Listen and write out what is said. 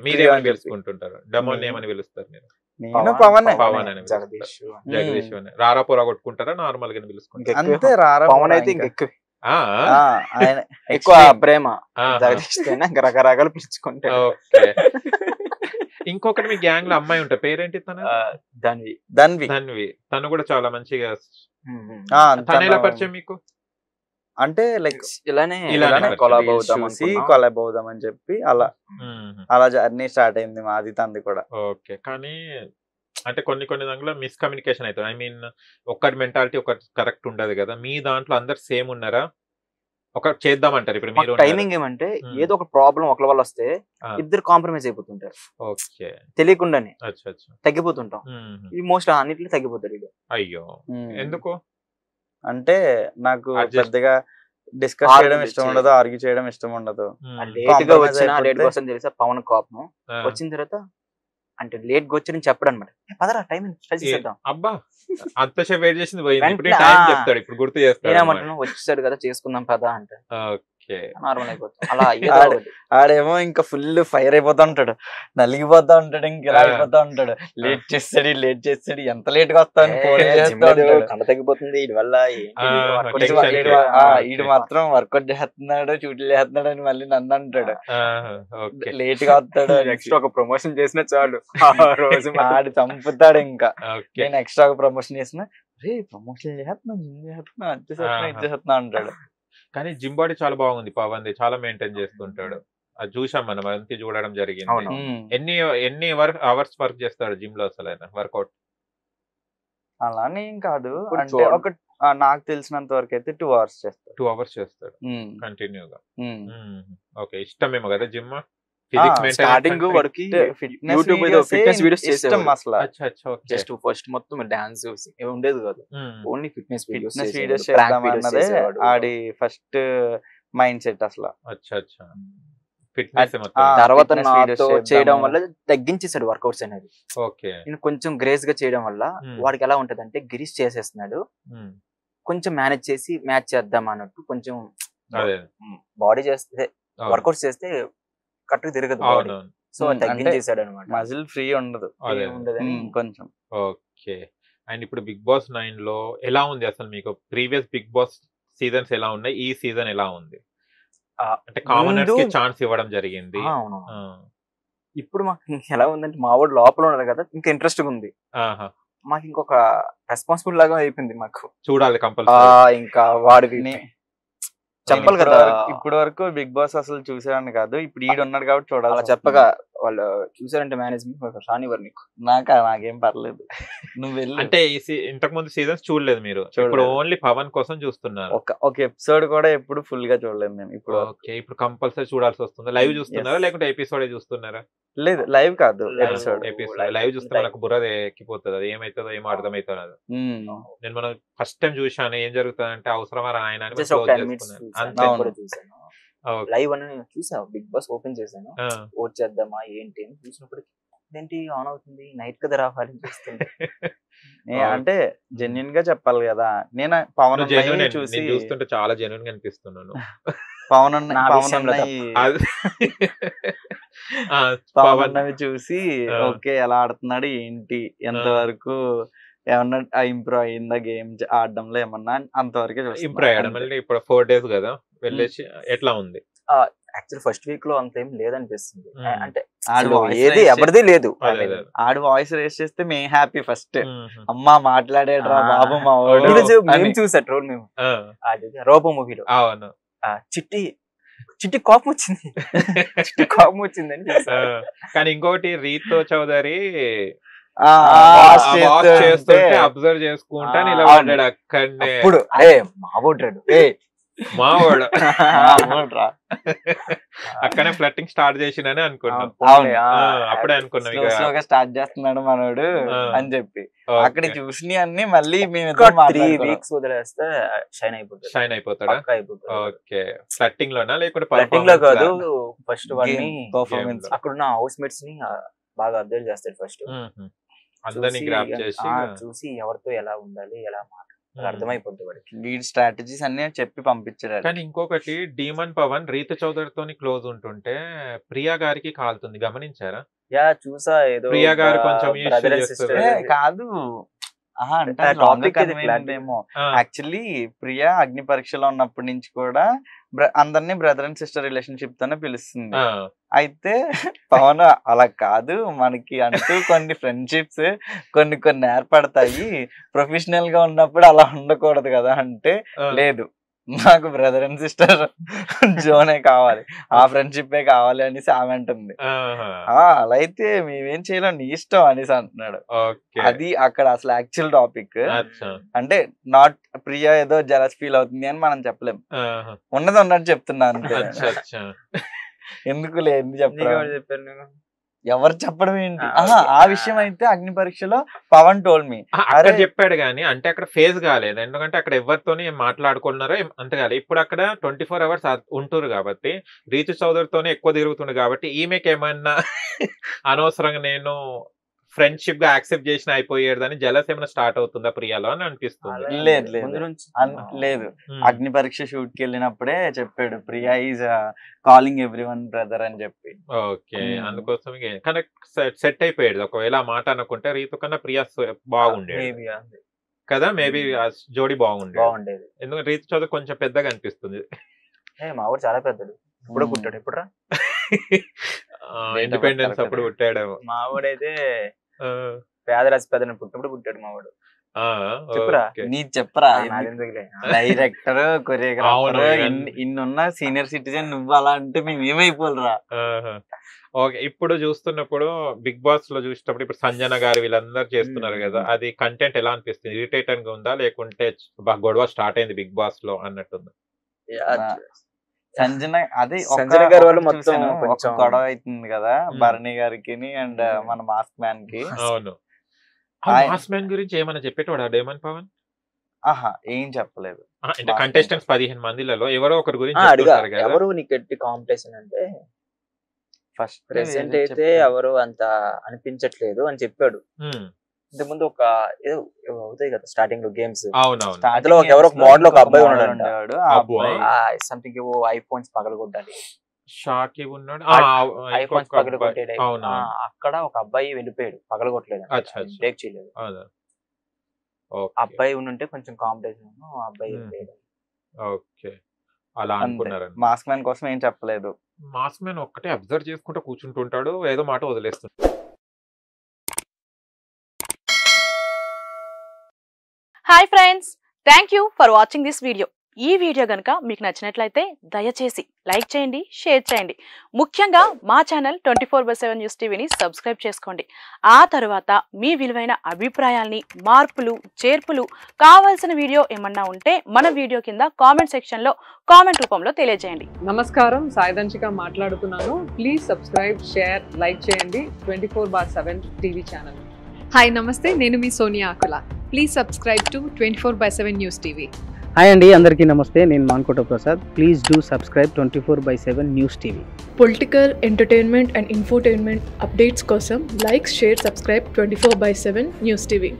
మీరేమని పిలుచుకుంటుంటారు? డమోల్ని ఏమని పిలుస్తారు మీరు? నేను పవన్ పవన్ అని జగదీష్ జగదీష్ అని. రారా పోరా కొట్టుకుంటారా? నార్మల్ గా పిలుచుకుంటారా? అంతే రారా పవన్ అయితే ఇంకెక్కువ ఆయన ఎక్కువ ప్రేమ జగదీష్ పైన ఇంకా రకరకాలు పిలుచుకుంటాడు. ఓకే. ఇంకొకటి మీ గ్యాంగ్ లో అమ్మాయి ఉంటాయి, పేరేంటి తన? ధన్వి. తను కూడా చాలా మంచిగా. తన ఎలా పరిచయం మీకు? అంటే లైక్ ఇలానే కొలాబ్ అవుదాం అని చెప్పి అలా జర్నీ స్టార్ట్ అయింది మాది తంది కూడా. ఓకే. కానీ అంటే కొన్ని దాంట్లో మిస్కమ్యూనికేషన్ అవుతుంది. ఐ మీన్ ఒక్కటి మెంటాలిటీ ఒకటి కరెక్ట్ ఉండదు కదా. మీ దాంట్లో అందరు సేమ్ ఉన్నారా? ఒక చేద్దామంటారు ఇప్పుడు మీరు? టైమింగ్ ఏమంటే ఏదో ఒక ప్రాబ్లం ఒకరి వల్ల వస్తే ఇద్దరు కాంప్రమైజ్ అయిపోతుంటారు. ఓకే. తెలియకుండానే తగ్గిపోతుంటాం. ఈ మోస్ట్ అన్నిట్లో తగ్గిపోతారు ఇక. అయ్యో ఎందుకు? అంటే నాకు పెద్దగా డిస్కస్ చేయడం ఇష్టం ఉండదు, ఆర్గ్యూ చేయడం ఇష్టం ఉండదు. లేట్ గా వచ్చిన లేట్ కోసం తెలుసా పవన్ కోపం వచ్చిన తర్వాత అంటే లేట్ గా వచ్చి చెప్పడం అనమాట. పదరా టైం చేద్దాం. అబ్బా అంతసేపు వెయిట్ చేసింది పోయింది. ఇప్పుడు టైం చెప్తాడు, ఇప్పుడు గుర్తు చేస్తాడు. ఏమంటున్నా వచ్చేసాడు కదా చేసుకుందాం పదా అంటే నార్మల్ అయిపోతుంది. అలా ఆడేమో ఇంకా ఫుల్ ఫైర్ అయిపోతా ఉంటాడు, నలిగిపోతా ఉంటాడు, ఇంకా ఇలా అయిపోతా ఉంటాడు. లేట్ చేస్తాడు ఎంత లేట్ గా వస్తాను కండ తగ్గిపోతుంది వీడి వల్ల. వీడు మాత్రం వర్కౌట్ చేస్తున్నాడు, చూట్లు చేస్తున్నాడు అని మళ్ళీ నన్ను అంటాడు. లేట్ గా వస్తాడు. నెక్స్ట్ ఒక ప్రమోషన్ చేసినా చాలు రోజు ఆడు చంపుతాడు. ఇంకా నేను ఎక్స్ట్రా ఒక ప్రమోషన్ చేసిన రే ప్రమోషన్ చేస్తున్నా అంటాడు. కానీ జిమ్ బాడీ చాలా బాగుంది పవన్, చాలా మెయింటైన్ చేస్తుంటాడు. అది చూసాం మనం, అంతే చూడడం జరిగింది. ఎన్ని అవర్స్ వర్క్ చేస్తాడు జిమ్ లో అసలు ఆయన వర్కౌట్? అలానే ఏం కాదు, అంటే ఒక నాకు తెలిసినంత వరకు అయితే 2 hours చేస్తాడు. 2 hours చేస్తాడు కంటిన్యూగా. ఓకే. ఇష్టమేమో కదా జిమ్? స్టార్టింగ్ వరకు యూట్యూబ్ ఫిట్నెస్ వీడియోస్ చేసేవాడు అసలు. జస్ట్ ఫస్ట్ మొత్తం డాన్స్ ఉండేది కాదు, ఓన్లీ ఫిట్నెస్ వీడియోస్ చేద్దామన్నదే ఆడి ఫస్ట్ మైండ్ సెట్ అసలు. తర్వాత నాతో చేయడం వల్ల తగ్గించేసాడు వర్కౌట్స్ అనేది. నేను కొంచెం గ్రేస్ గా చేయడం వల్ల వాడికి ఎలా ఉంటది అంటే గిరీష్ చేసేస్తున్నాడు, కొంచెం మేనేజ్ చేసి మ్యాచ్ చేద్దాం అన్నట్టు. కొంచెం బాడీ చేస్తే వర్కౌట్స్ చేస్తే కరెక్ట్ తిరగదు బాడీ, సో తగ్గించేసాడు అనమాట. మజిల్ ఫ్రీ ఉండదు కొంచెం. ఓకే. అండ్ ఇప్పుడు బిగ్ బాస్ 9 లో ఎలా ఉంది అసలు మీకు? ప్రీవియస్ బిగ్ బాస్ సీజన్స్ ఎలా ఉన్నాయి, ఈ సీజన్ ఎలా ఉంది? అంటే కామనర్స్ కి ఛాన్స్ ఇవ్వడం జరిగింది. ఇప్పుడు మాకు ఎలా ఉందంటే మా వాడు లోపల ఉన్నారు కదా, ఇంకా ఇంట్రెస్ట్ ఉంది. మాకు ఇంకొక రెస్పాన్సిబుల్ లాగా అయిపోయింది. మాకు చూడాలి కంపల్సరీ. ఇంకా వాడిని చెప్పాలి కదా. ఇప్పటి వరకు బిగ్ బాస్ అసలు చూసారని కాదు, ఇప్పుడు ఈడు ఉన్నాడు కాబట్టి చూడాలి. చెప్పగా వాళ్ళు చూసారంటే మేనేజ్మెంట్ రానివ్వరు నీకు. నాకేం పర్లేదు, నువ్వు వెళ్ళి. అంటే ఇంతకు ముందు సీజన్స్ చూడలేదు మీరు, ఇప్పుడు ఓన్లీ పవన్ కోసం చూస్తున్నారు. ఒక ఎపిసోడ్ కూడా ఎప్పుడు ఫుల్ గా చూడలేదు నేను ఇప్పుడు. ఓకే. ఇప్పుడు కంపల్సరీ చూడాల్సి వస్తుంది. లైవ్ చూస్తున్నారా లేకుంటే ఎపిసోడ్ చూస్తున్నారా? లేదు, లైవ్ కాదు, ఎపిసోడ్. లైవ్ చూస్తే నాకు బుర్ర ఎక్కిపోతుంది, అది ఏమైతుందో ఏమో అర్థమవుతుంది. నేను మనం ఫస్ట్ టైం చూసాను, ఏం జరుగుతుంది అంటే అవసరమా ఆయన లైవ్ అని చూసా. బిగ్ బాస్ ఓపెన్ చేశాను, ఓట్ చేద్దామా ఏంటి అని చూసినప్పుడు ఏంటి ఆన్ అవుతుంది, నైట్ కదా రావాలి చూస్తుంది. అంటే జెన్యున్ గా చెప్పాలి కదా, నేను పవన్ చూసి చూస్తుంటే చాలా జెన్యున్ గా అనిపిస్తున్నాను. పవన్ చూసి ఓకే ఎలా ఆడుతున్నాడు ఏంటి, ఎంతవరకు ఏమన్నా ఇంప్రూవ్ అయ్యిందా గేమ్ ఆడడంలో ఏమన్నా, అంతవరకే ఇంప్రూవ్ అయ్యాడు. మళ్ళీ ఇప్పుడు 4 days కదా వెళ్ళేసి ఎట్లా ఉంది? యాక్చువల్ ఫస్ట్ వీక్ లో అంత ఏం లేదనిపిస్తుంది. అంటే ఏది ఎవరిది లేదు, ఆడు వాయిస్ రేస్ చేస్తే మేము హ్యాపీ. ఫస్ట్ అమ్మా మాట్లాడేడ్రా బాబు మా వాడు చూసా ట్రోల్ మేము రోబో మూవీలో. చిట్టి కోపం వచ్చింది, కోపం వచ్చిందని. కానీ ఇంకోటి రీతో చౌదరి చేస్తుంటే అబ్జర్వ్ చేసుకుంటా నిలబడ్డాడు అక్కడనే. మావాడు అక్కడే ఫ్లట్టింగ్ స్టార్ట్ చేసిందని అనుకున్నాం. అప్పుడే అనుకున్నాం స్టార్ట్ చేస్తున్నాడు మనోడు అని చెప్పి. అక్కడ చూసి అన్ని మళ్ళీ మేము 3 weeks వదిలేస్తే షైన్ అయిపోతాడా? ఓకే. ఫ్లట్టింగ్ లోనా లేకుంటే ఫ్లట్టింగ్ లో కాదు, ఫస్ట్ పర్ఫార్మెన్స్ అక్కడున్న హౌస్ మేట్స్ ని బాగా అబ్జర్వ్ చేస్తాడు. ఫస్ట్ అందరినీ గ్రాప్ చేసి చూసి ఎవరితో ఎలా ఉండాలి, ఎలా అర్థమైపోద్ది వాడికి. వీడి స్ట్రాటజీస్ అన్ని చెప్పి పంపించాడు. కానీ ఇంకొకటి డీమన్ పవన్ రీతు చౌదరితోని క్లోజ్ ఉంటుంటే ప్రియా గారికి కాలుతుంది, గమనించారా? యా చూసా, ఏదో ప్రియా గారు కొంచెం బ్రదర్ అండ్ సిస్టర్ కాదు అంటే టాపిక్ ఏమో యాక్చువల్లీ ప్రియా అగ్ని పరీక్షలో ఉన్నప్పటి నుంచి కూడా అందరినీ బ్రదర్ అండ్ సిస్టర్ రిలేషన్షిప్ తోనే పిలుస్తుంది. అయితే పవన్ అలా కాదు, మనకి అంటూ కొన్ని ఫ్రెండ్షిప్స్ కొన్ని ఏర్పడతాయి, ప్రొఫెషనల్ గా ఉన్నప్పుడు అలా ఉండకూడదు కదా అంటే, లేదు నాకు బ్రదర్ అండ్ సిస్టర్ జోనే కావాలి, ఆ ఫ్రెండ్షిప్ కావాలి అనేసి ఆమె అంటుంది. అలా అయితే మేమేం చేయలేం, నీ ఇష్టం అనేసి అంటున్నాడు. అది అక్కడ అసలు యాక్చువల్ టాపిక్. అంటే నాట్ ప్రియా ఏదో జలస్ ఫీల్ అవుతుంది అని మనం చెప్పలేం, ఉన్నది ఉన్నట్టు చెప్తున్నా అంతే. ఎందుకు లేదు చెప్పాను, ఎవరు చెప్పడం ఏంటి? ఆ విషయం అయితే అగ్ని పరీక్షలో పవన్ టోల్ మీ అక్కడ చెప్పాడు గానీ, అంటే అక్కడ ఫేజ్ కాలేదు, ఎందుకంటే అక్కడ ఎవరితోని మాట్లాడుకున్నారో అంత కాలేదు. ఇప్పుడు అక్కడ 24 hours ఉంటురు కాబట్టి రీతు చౌదరితోనే ఎక్కువ తిరుగుతుండే కాబట్టి ఈమెకి ఏమన్నా అనవసరంగా నేను ఫ్రెండ్షిప్ గా యాక్సెప్ట్ చేసిన అయిపోయేదని జలస్ ఏమైనా స్టార్ట్ అవుతుందా ప్రియాలో అని అనిపిస్తుంది. లేదు అగ్ని పరీక్ష షూట్ కి వెళ్ళినప్పుడే చెప్పాడు Priya is calling everyone brother అని చెప్పి. ఓకే, అందుకోసం కనెక్ట్ సెట్ అయిపోయాడు. ఒకవేళ ఆ మాట అనుకుంటే రీతు కన్నా ప్రియా బాగుండేది కదా, మేబీ జోడీ బాగుండేది. ఎందుకంటే రీతు చౌదరి కొంచెం పెద్దగా అనిపిస్తుంది. మా ఊరు చాలా పెద్దడు, ఇప్పుడు పుట్టాడు. ఎప్పుడురా ఇండిపెండెన్స్ అప్పుడు పుట్టాడేమో. మా వాడైతే పేదరాశి పెద్దని పుట్టినప్పుడు పుట్టాడు మా వాడు. చెప్పురా చెప్పరా, డైరెక్టర్ కొరియోగ్రాఫర్ ఇన్నున్న సీనియర్ సిటిజన్ నువ్వు అలా అంటే మేము ఏమైపోలరా. ఓకే, ఇప్పుడు చూస్తున్నప్పుడు బిగ్ బాస్ లో చూసినప్పుడు ఇప్పుడు సంజన గారు వీళ్ళందరూ చేస్తున్నారు కదా, అది కంటెంట్ ఎలా అనిపిస్తుంది? ఇరిటేటింగ్ గా ఉందా లేకుంటే గొడవ స్టార్ట్ అయింది బిగ్ బాస్ లో అన్నట్టుందా? సంజన గారి వాళ్ళు మొత్తం గొడవ అవుతుంది కదా భరణి గారికి అండ్ మన మాస్క్ మ్యాన్ కి. అవును, మాస్క్ మ్యాన్ గురించి ఏమైనా చెప్పేటోడా డేమన్ పవన్? ఏం చెప్పలేదు. అంటే కంటెస్టెంట్స్ 15 మందిలలో ఎవరో ఒకరి గురించి ఎవరు నీకు ఎట్టి కాంపిటీషన్ అంటే ఫస్ట్ ప్రెసెంట్ అయితే ఎవరు అంత అనిపించట్లేదు అని చెప్పాడు. ఇంతకుముందు ఒక ఏదో అవుతాయి కదా స్టార్టింగ్ లో గేమ్స్, అందులో ఎవరో మోడల్ ఒక అబ్బాయి ఉన్నాడు, సంథింగ్ ఏవో ఐఫోన్స్ పగలగొట్టాలి, ఐఫోన్స్ పగలగొట్టాడు. అక్కడ ఒక అబ్బాయి వెళ్ళిపోయాడు, పగలగొట్టలేదు, బ్రేక్ చేయలేదు. అబ్బాయి ఉంటే కొంచెం కాంపిటీషన్, అబ్బాయి వెళ్ళిపోయాడు. ఓకే, అలా అనుకున్నారు. మాస్క్ మ్యాన్ కోసం ఏం చెప్పలేదు. మాస్క్ మ్యాన్ ఒక్కటే అబ్జర్వ్ చేసుకుంటూ కూర్చుంటుంటాడు, ఏదో మాట వదిలేస్తుంటాడు. Hi friends, thank you for watching this video. ఈ వీడియో కనుక మీకు నచ్చినట్లయితే దయచేసి లైక్ చేయండి, షేర్ చేయండి. ముఖ్యంగా మా ఛానల్ 24/7 న్యూస్ టీవీని సబ్స్క్రైబ్ చేసుకోండి. ఆ తర్వాత మీ విలువైన అభిప్రాయాల్ని, మార్పులు, చేర్పులు, కావాల్సిన వీడియో ఏమన్నా ఉంటే మన వీడియో కింద కామెంట్ సెక్షన్లో కామెంట్ రూపంలో తెలియజేయండి. నమస్కారం, సాయిదంచిక మాట్లాడుతున్నాను. ప్లీజ్ సబ్స్క్రైబ్, షేర్, లైక్ చేయండి 24/7 టీవీ ఛానల్. హాయ్ నమస్తే, నేను మీ Sonia Akula. Please subscribe to 24/7 news TV. Hi అండి, అందరికీ నమస్తే, నేను Mankota Prasad. Please do subscribe 24/7 news TV. Political, entertainment and infotainment updates కోసం like, share, subscribe 24/7 news TV.